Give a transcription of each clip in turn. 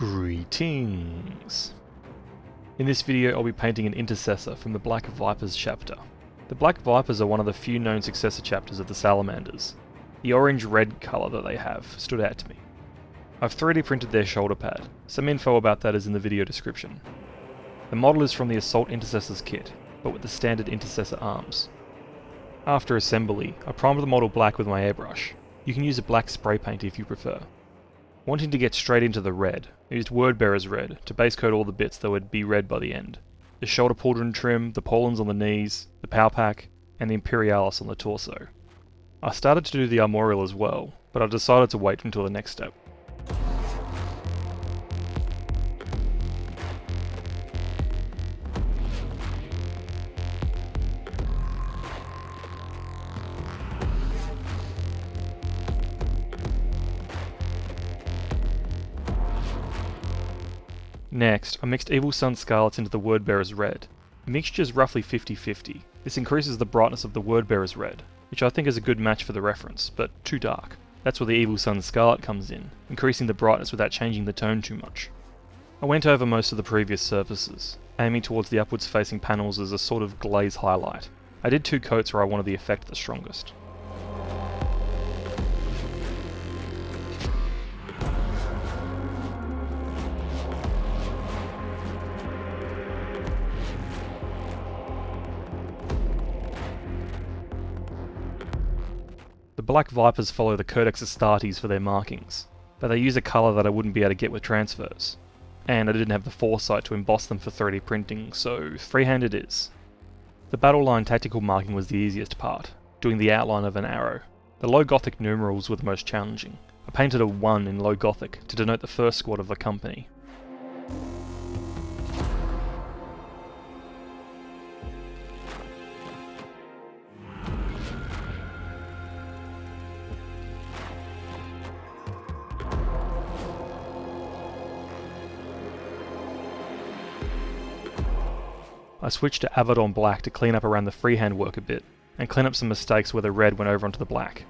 Greetings! In this video I'll be painting an Intercessor from the Black Vipers chapter. The Black Vipers are one of the few known successor chapters of the Salamanders. The orange-red colour that they have stood out to me. I've 3D printed their shoulder pad. Some info about that is in the video description. The model is from the Assault Intercessor's kit, but with the standard Intercessor arms. After assembly, I primed the model black with my airbrush. You can use a black spray paint if you prefer. Wanting to get straight into the red, I used Wordbearer's red to base coat all the bits that would be red by the end. The shoulder pauldron trim, the paulins on the knees, the power pack, and the Imperialis on the torso. I started to do the armorial as well, but I decided to wait until the next step. Next, I mixed Evil Sunz Scarlets into the Wordbearer's red. The mixture is roughly 50-50. This increases the brightness of the Wordbearer's red, which I think is a good match for the reference, but too dark. That's where the Evil Sunz Scarlet comes in, increasing the brightness without changing the tone too much. I went over most of the previous surfaces, aiming towards the upwards facing panels as a sort of glaze highlight. I did 2 coats where I wanted the effect the strongest. The Black Vipers follow the Codex Astartes for their markings, but they use a colour that I wouldn't be able to get with transfers, and I didn't have the foresight to emboss them for 3D printing, so freehand it is. The battle line tactical marking was the easiest part, doing the outline of an arrow. The low Gothic numerals were the most challenging. I painted a 1 in low Gothic to denote the first squad of the company. I switched to Abaddon black to clean up around the freehand work a bit, and clean up some mistakes where the red went over onto the black.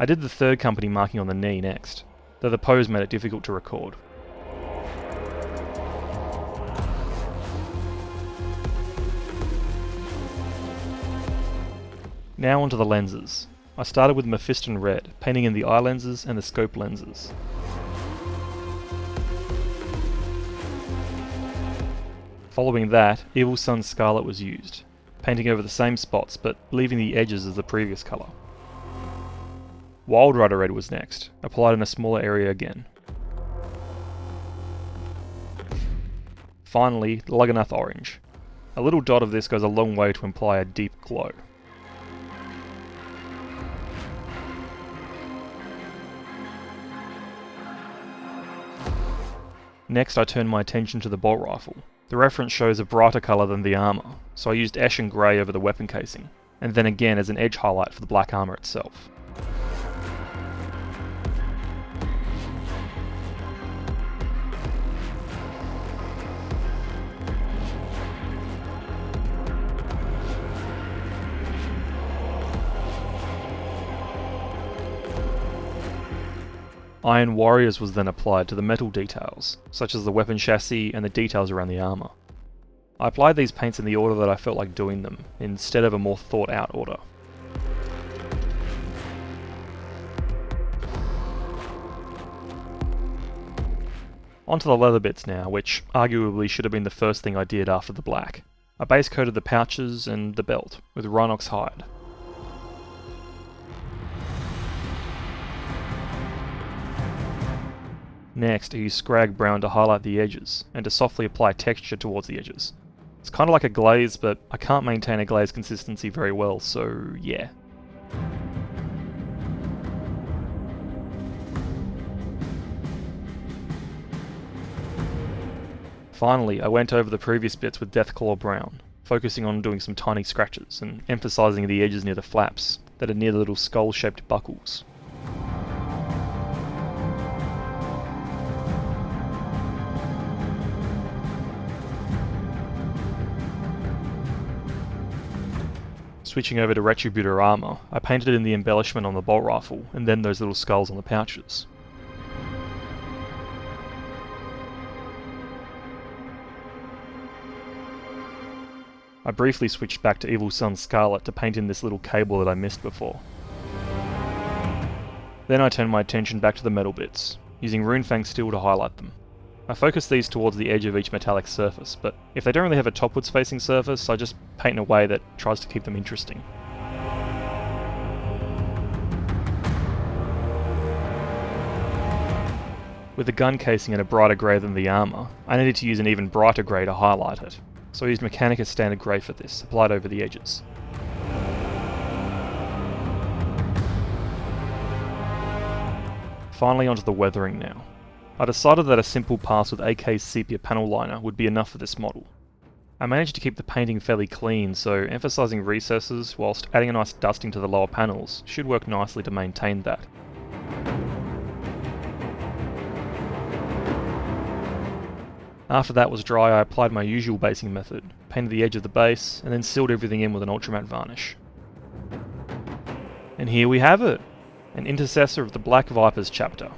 I did the third company marking on the knee next, though the pose made it difficult to record. Now onto the lenses. I started with Mephiston red, painting in the eye lenses and the scope lenses. Following that, Evil Sunz Scarlet was used, painting over the same spots but leaving the edges as the previous colour. Wild Rider red was next, applied in a smaller area again. Finally, Lugganath orange. A little dot of this goes a long way to imply a deep glow. Next I turned my attention to the bolt rifle. The reference shows a brighter colour than the armour, so I used Eshin grey over the weapon casing, and then again as an edge highlight for the black armour itself. Iron Warriors was then applied to the metal details, such as the weapon chassis and the details around the armour. I applied these paints in the order that I felt like doing them, instead of a more thought out order. Onto the leather bits now, which arguably should have been the first thing I did after the black. I base coated the pouches and the belt with Rhinox hide. Next, I use Skrag brown to highlight the edges, and to softly apply texture towards the edges. It's kind of like a glaze, but I can't maintain a glaze consistency very well, so yeah. Finally, I went over the previous bits with Deathclaw brown, focusing on doing some tiny scratches, and emphasising the edges near the flaps, that are near the little skull-shaped buckles. Switching over to Retributor armour, I painted in the embellishment on the bolt rifle, and then those little skulls on the pouches. I briefly switched back to Evil Sunz Scarlet to paint in this little cable that I missed before. Then I turned my attention back to the metal bits, using Runefang steel to highlight them. I focus these towards the edge of each metallic surface, but if they don't really have a topwards facing surface, I just paint in a way that tries to keep them interesting. With the gun casing in a brighter grey than the armour, I needed to use an even brighter grey to highlight it, so I used Mechanicus standard grey for this, applied over the edges. Finally onto the weathering now. I decided that a simple pass with AK's Sepia Paneliner would be enough for this model. I managed to keep the painting fairly clean, so emphasising recesses whilst adding a nice dusting to the lower panels should work nicely to maintain that. After that was dry, I applied my usual basing method, painted the edge of the base, and then sealed everything in with an ultramatte varnish. And here we have it! An Intercessor of the Black Vipers chapter.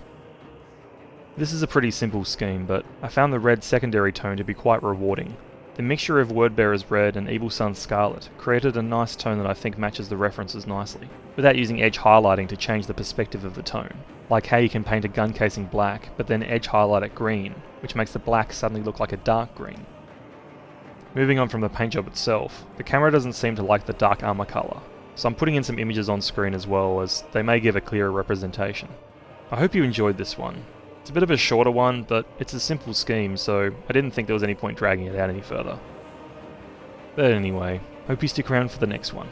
This is a pretty simple scheme, but I found the red secondary tone to be quite rewarding. The mixture of Wordbearer's red and Evil Sunz Scarlet created a nice tone that I think matches the references nicely, without using edge highlighting to change the perspective of the tone, like how you can paint a gun casing black, but then edge highlight it green, which makes the black suddenly look like a dark green. Moving on from the paint job itself, the camera doesn't seem to like the dark armour colour, so I'm putting in some images on screen as well, as they may give a clearer representation. I hope you enjoyed this one. It's a bit of a shorter one, but it's a simple scheme, so I didn't think there was any point dragging it out any further. But anyway, hope you stick around for the next one.